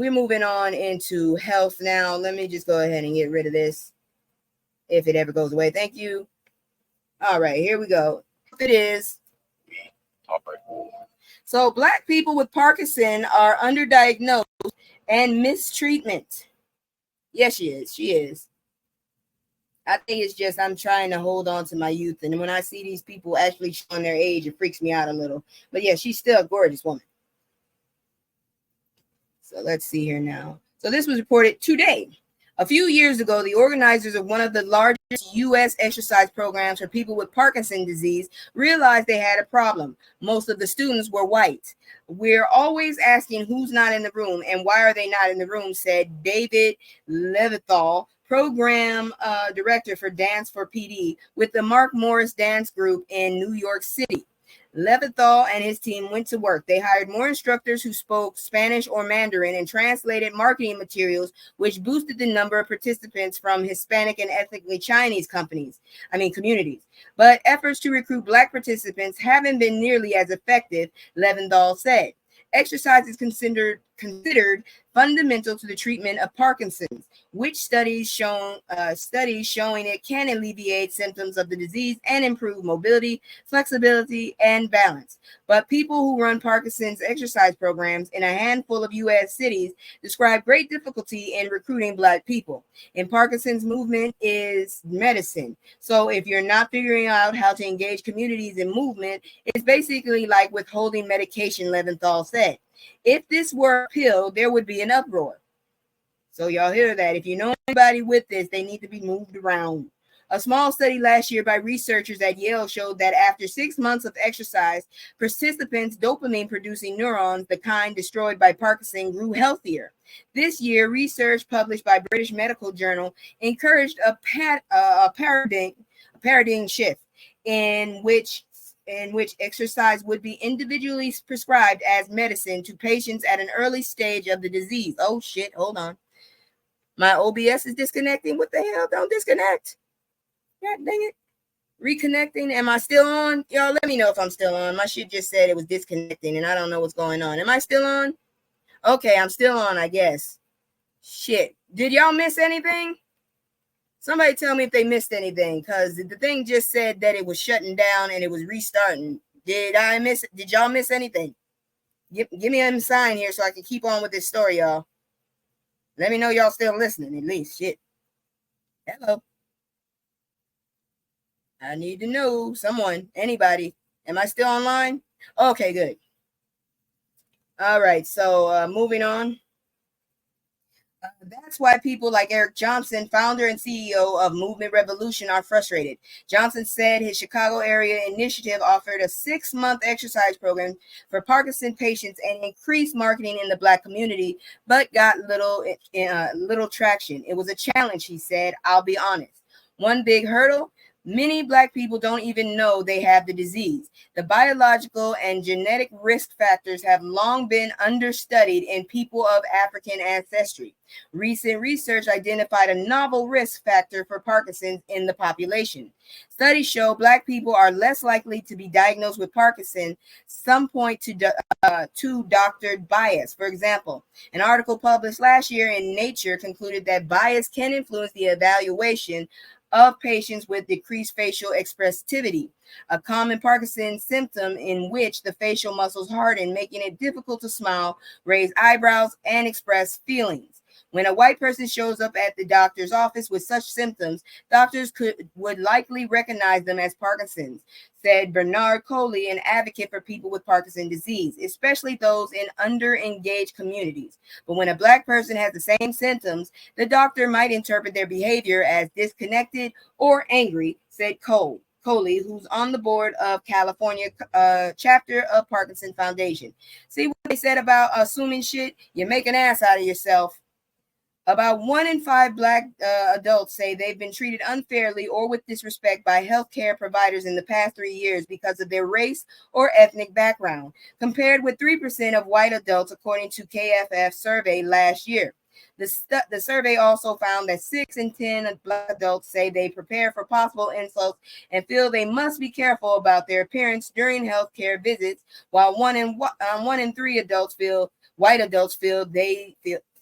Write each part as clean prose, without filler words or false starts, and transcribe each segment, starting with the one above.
we're moving on into health now. Let me just go ahead and get rid of this if it ever goes away. Thank you. All right, here we go. It is. So Black people with Parkinson are underdiagnosed and mistreatment. Yes, she is. She is. I think it's just I'm trying to hold on to my youth. And when I see these people actually showing their age, it freaks me out a little. But yeah, she's still a gorgeous woman. So let's see here now. So this was reported today. A few years ago, the organizers of one of the largest U.S. exercise programs for people with Parkinson's disease realized they had a problem. Most of the students were white. We're always asking who's not in the room and why are they not in the room, said David Levithal, program director for Dance for PD with the Mark Morris Dance Group in New York City. Levithal and his team went to work. They hired more instructors who spoke Spanish or Mandarin and translated marketing materials, which boosted the number of participants from Hispanic and ethnically Chinese communities. But efforts to recruit Black participants haven't been nearly as effective, Leventhal said. Exercise is considered fundamental to the treatment of Parkinson's, which studies showing it can alleviate symptoms of the disease and improve mobility, flexibility, and balance. But people who run Parkinson's exercise programs in a handful of U.S. cities describe great difficulty in recruiting Black people. And Parkinson's movement is medicine. So if you're not figuring out how to engage communities in movement, it's basically like withholding medication, Leventhal said. If this were a pill, there would be an uproar. So y'all hear that. If you know anybody with this, they need to be moved around. A small study last year by researchers at Yale showed that after 6 months of exercise, participants' dopamine-producing neurons, the kind destroyed by Parkinson, grew healthier. This year, research published by British Medical Journal encouraged a paradigm shift in which exercise would be individually prescribed as medicine to patients at an early stage of the disease. Oh shit, hold on. My OBS is disconnecting. What the hell? Don't disconnect. God dang it. Reconnecting. Am I still on? Y'all let me know if I'm still on. My shit just said it was disconnecting and I don't know what's going on. Am I still on? Okay, I'm still on, I guess. Shit. Did y'all miss anything? Somebody tell me if they missed anything, because the thing just said that it was shutting down and it was restarting. Did y'all miss anything? Give me a sign here so I can keep on with this story, y'all. Let me know y'all still listening, at least. Shit. Hello. I need to know. Someone, anybody. Am I still online? Okay, good. All right, so moving on. That's why people like Eric Johnson, founder and CEO of Movement Revolution, are frustrated. Johnson said his Chicago area initiative offered a 6-month exercise program for Parkinson patients and increased marketing in the Black community, but got little traction. It was a challenge, he said. I'll be honest. One big hurdle: many Black people don't even know they have the disease. The biological and genetic risk factors have long been understudied in people of African ancestry. Recent research identified a novel risk factor for Parkinson's in the population. Studies show Black people are less likely to be diagnosed with Parkinson. Some point to doctored bias. For example, an article published last year in Nature concluded that bias can influence the evaluation of patients with decreased facial expressivity, a common Parkinson's symptom in which the facial muscles harden, making it difficult to smile, raise eyebrows, and express feelings. When a white person shows up at the doctor's office with such symptoms, doctors would likely recognize them as Parkinson's, said Bernard Coley, an advocate for people with Parkinson's disease, especially those in under-engaged communities. But when a Black person has the same symptoms, the doctor might interpret their behavior as disconnected or angry, said Coley, who's on the board of California chapter of Parkinson Foundation. See what they said about assuming shit? You make an ass out of yourself. About 1 in 5 Black adults say they've been treated unfairly or with disrespect by healthcare providers in the past 3 years because of their race or ethnic background, compared with 3% of white adults, according to KFF survey last year. The survey also found that 6 in 10 of Black adults say they prepare for possible insults and feel they must be careful about their appearance during healthcare visits, while 1 in 3 white adults feel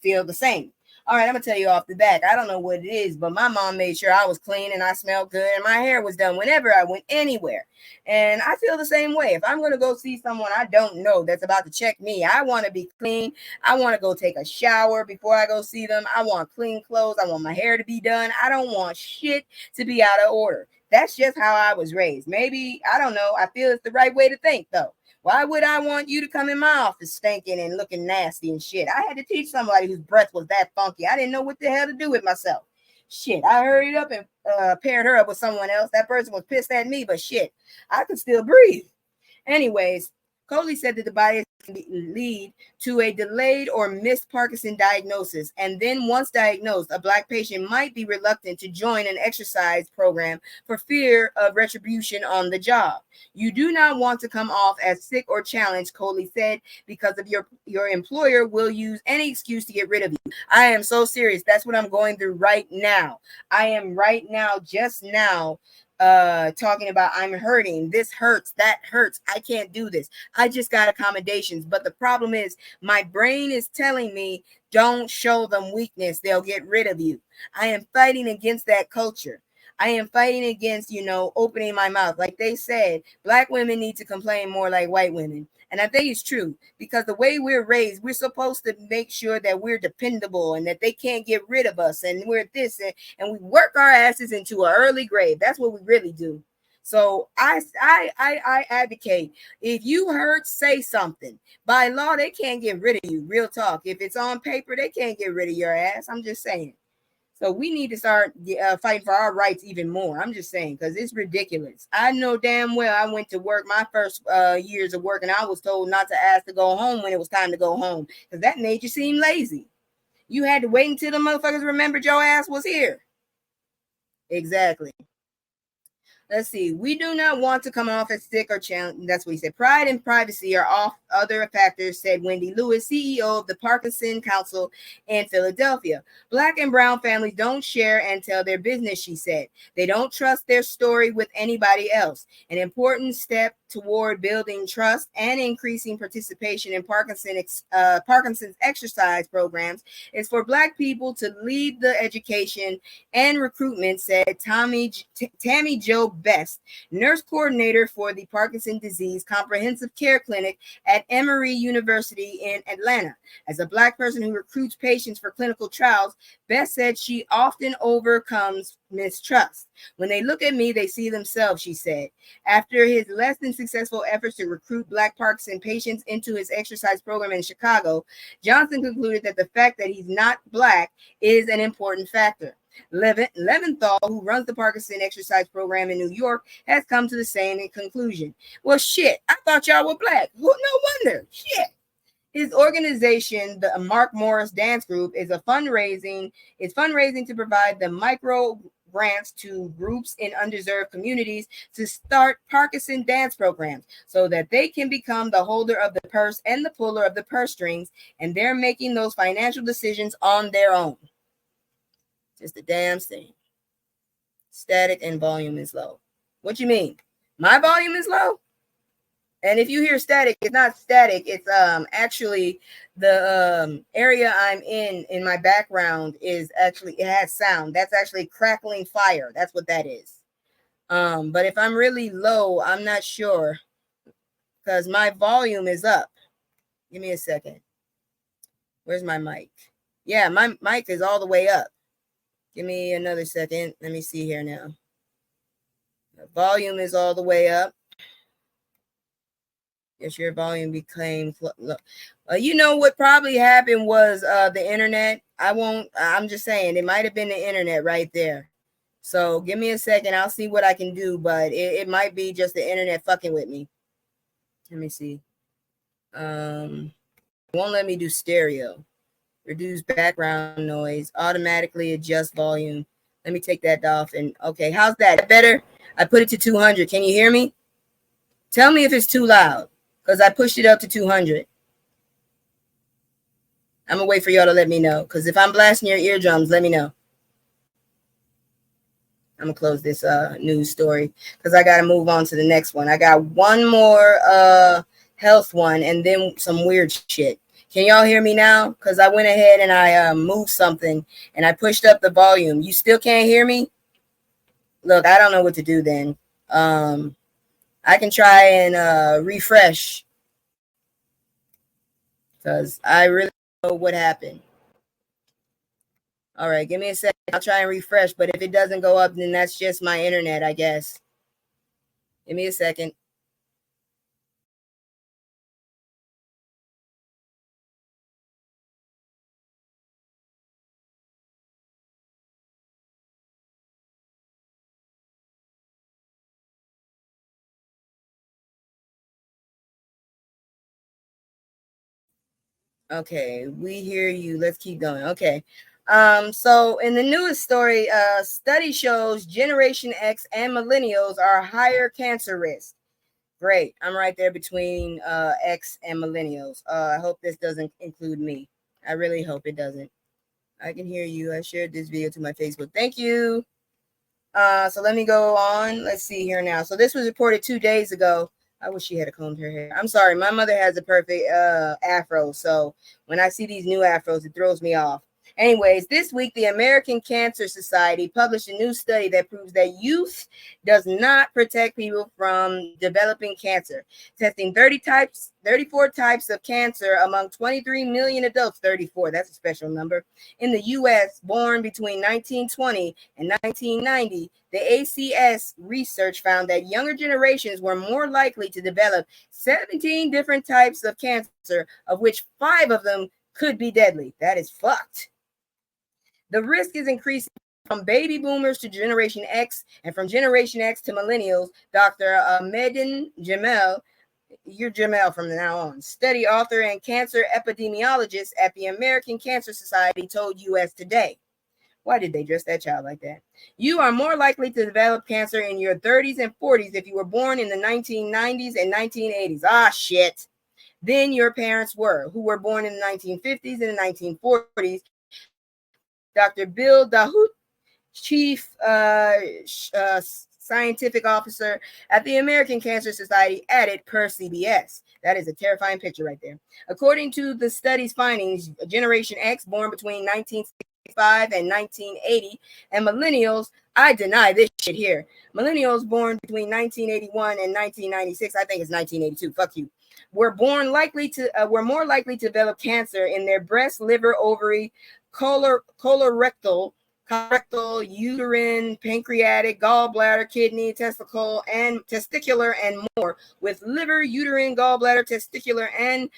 feel the same. All right, I'm gonna tell you off the back. I don't know what it is, but my mom made sure I was clean and I smelled good and my hair was done whenever I went anywhere. And I feel the same way. If I'm gonna go see someone I don't know that's about to check me, I want to be clean. I want to go take a shower before I go see them. I want clean clothes. I want my hair to be done. I don't want shit to be out of order. That's just how I was raised. Maybe, I don't know. I feel it's the right way to think, though. Why would I want you to come in my office stinking and looking nasty and shit? I had to teach somebody whose breath was that funky. I didn't know what the hell to do with myself. Shit, I hurried up and paired her up with someone else. That person was pissed at me, but shit, I could still breathe. Anyways, Coley said that the bias can lead to a delayed or missed Parkinson diagnosis. And then once diagnosed, a Black patient might be reluctant to join an exercise program for fear of retribution on the job. You do not want to come off as sick or challenged, Coley said, because of your employer will use any excuse to get rid of you. I am so serious. That's what I'm going through right now. I am right now, just now, talking about I'm hurting, this hurts, that hurts, I can't do this, I just got accommodations. But the problem is my brain is telling me don't show them weakness, they'll get rid of you. I am fighting against that culture. I am fighting against, opening my mouth. Like they said, Black women need to complain more like white women. And I think it's true, because the way we're raised, we're supposed to make sure that we're dependable and that they can't get rid of us. And we're this, and we work our asses into an early grave. That's what we really do. So I advocate, if you hurt, say something. By law, they can't get rid of you. Real talk. If it's on paper, they can't get rid of your ass. I'm just saying. So we need to start fighting for our rights even more. I'm just saying, because it's ridiculous. I know damn well I went to work my first years of work, and I was told not to ask to go home when it was time to go home, because that made you seem lazy. You had to wait until the motherfuckers remembered your ass was here. Exactly. Let's see. We do not want to come off as sick or challenged. That's what he said. Pride and privacy are off other factors, said Wendy Lewis, CEO of the Parkison Council in Philadelphia. Black and brown families don't share and tell their business, she said. They don't trust their story with anybody else. An important step toward building trust and increasing participation in Parkinson's exercise programs is for Black people to lead the education and recruitment, said Tammy Jo Best, nurse coordinator for the Parkinson Disease Comprehensive Care Clinic at Emory University in Atlanta. As a Black person who recruits patients for clinical trials, Best said she often overcomes mistrust. When they look at me, they see themselves, she said. After his less than successful efforts to recruit Black Parkinson patients into his exercise program in Chicago, Johnson concluded that the fact that he's not Black is an important factor. Leventhal, who runs the Parkinson exercise program in New York, has come to the same conclusion. Well, shit, I thought y'all were Black. Well, no wonder. Shit. His organization, the Mark Morris Dance Group, is fundraising to provide the micro grants to groups in underserved communities to start Parkinson dance programs so that they can become the holder of the purse and the puller of the purse strings, and they're making those financial decisions on their own. Just a damn thing. Static and volume is low. What you mean? My volume is low? And if you hear static, it's not static. It's actually the area I'm in my background is actually, it has sound. That's actually crackling fire. That's what that is. But if I'm really low, I'm not sure, because my volume is up. Give me a second. Where's my mic? Yeah, my mic is all the way up. Give me another second. Let me see here now. The volume is all the way up. Yes, your volume became low. You know what probably happened was the internet. I'm just saying, it might have been the internet right there. So give me a second. I'll see what I can do, but it might be just the internet fucking with me. Let me see. Won't let me do stereo. Reduce background noise, automatically adjust volume. Let me take that off. And okay, how's that? Better? I put it to 200. Can you hear me? Tell me if it's too loud, because I pushed it up to 200. I'm gonna wait for y'all to let me know, because if I'm blasting your eardrums, let me know. I'm gonna close this news story because I gotta move on to the next one. I got one more health one and then some weird shit. Can y'all hear me now? Because I went ahead and I moved something and I pushed up the volume. You still can't hear me? Look, I don't know what to do then. Um, I can try and refresh because I really don't know what happened. All right, give me a second. I'll try and refresh, but if it doesn't go up, then that's just my internet, I guess. Give me a second. Okay, we hear you. Let's keep going. Okay. So in the newest story, study shows Generation X and millennials are higher cancer risk. Great. I'm right there between X and millennials. I hope this doesn't include me. I really hope it doesn't. I can hear you. I shared this video to my Facebook. Thank you. So let me go on. Let's see here now. So this was reported 2 days ago. I wish she had combed her hair. I'm sorry. My mother has a perfect afro. So when I see these new afros, it throws me off. Anyways, this week, the American Cancer Society published a new study that proves that youth does not protect people from developing cancer. Testing 34 types of cancer among 23 million adults, 34, that's a special number, in the U.S. born between 1920 and 1990, the ACS research found that younger generations were more likely to develop 17 different types of cancer, of which 5 of them could be deadly. That is fucked. The risk is increasing from baby boomers to Generation X and from Generation X to millennials. Dr. Medin Jamel, you're Jamel from now on, study author and cancer epidemiologist at the American Cancer Society, told US Today. Why did they dress that child like that? You are more likely to develop cancer in your 30s and 40s if you were born in the 1990s and 1980s. Ah, shit. Than your parents were, who were born in the 1950s and the 1940s. Dr. Bill Dahoud, chief scientific officer at the American Cancer Society, added per CBS. That is a terrifying picture right there. According to the study's findings, Generation X, born between 1965 and 1980, and millennials, I deny this shit here. Millennials born between 1981 and 1996, I think it's 1982, fuck you, were more likely to develop cancer in their breast, liver, ovary, colorectal, uterine, pancreatic, gallbladder, kidney, testicular, and more, with liver, uterine, gallbladder, testicular, and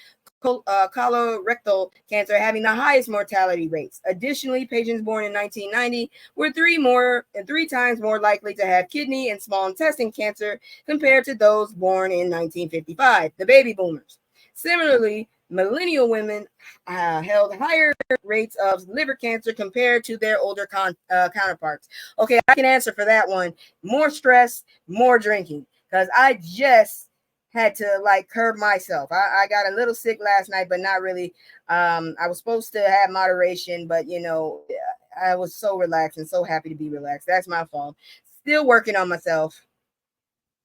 colorectal cancer having the highest mortality rates. Additionally, patients born in 1990 were three times more likely to have kidney and small intestine cancer compared to those born in 1955, the baby boomers. Similarly, millennial women held higher rates of liver cancer compared to their older counterparts. Okay, I can answer for that one. More stress, more drinking, because I just had to like curb myself. I got a little sick last night, but not really. I was supposed to have moderation, but I was so relaxed and so happy to be relaxed. That's my fault. Still working on myself.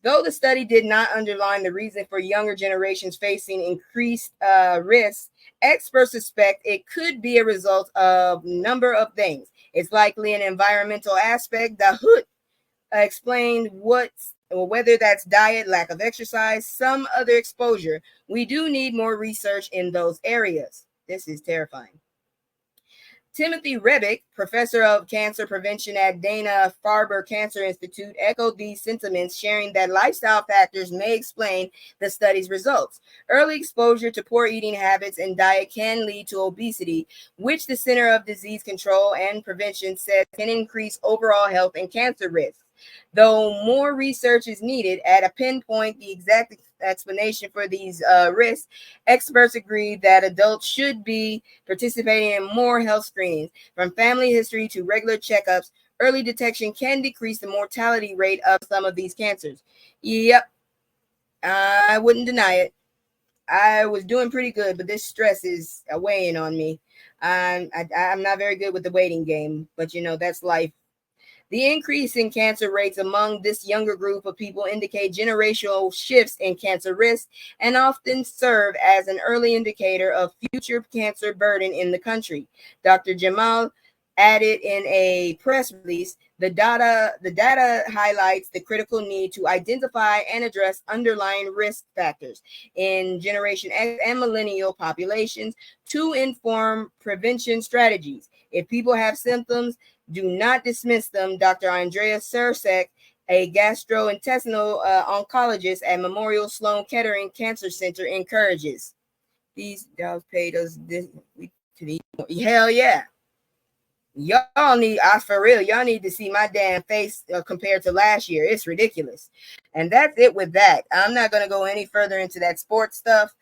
Though the study did not underline the reason for younger generations facing increased risks, experts suspect it could be a result of a number of things. It's likely an environmental aspect. The Hood explained whether that's diet, lack of exercise, some other exposure. We do need more research in those areas. This is terrifying. Timothy Rebick, professor of cancer prevention at Dana-Farber Cancer Institute, echoed these sentiments, sharing that lifestyle factors may explain the study's results. Early exposure to poor eating habits and diet can lead to obesity, which the Center of Disease Control and Prevention says can increase overall health and cancer risks. Though more research is needed at a pinpoint the exact explanation for these risks, experts agree that adults should be participating in more health screenings. From family history to regular checkups, early detection can decrease the mortality rate of some of these cancers. Yep, I wouldn't deny it. I was doing pretty good, but this stress is weighing on me. I'm not very good with the waiting game, but that's life. The increase in cancer rates among this younger group of people indicate generational shifts in cancer risk and often serve as an early indicator of future cancer burden in the country. Dr. Jamal added in a press release, the data highlights the critical need to identify and address underlying risk factors in Generation X and millennial populations to inform prevention strategies. If people have symptoms, do not dismiss them. Dr. Andrea Sersek, a gastrointestinal oncologist at Memorial Sloan Kettering Cancer Center, encourages. These dogs paid us this. Hell yeah. Y'all need, I for real, y'all need to see my damn face compared to last year. It's ridiculous. And that's it with that. I'm not going to go any further into that sports stuff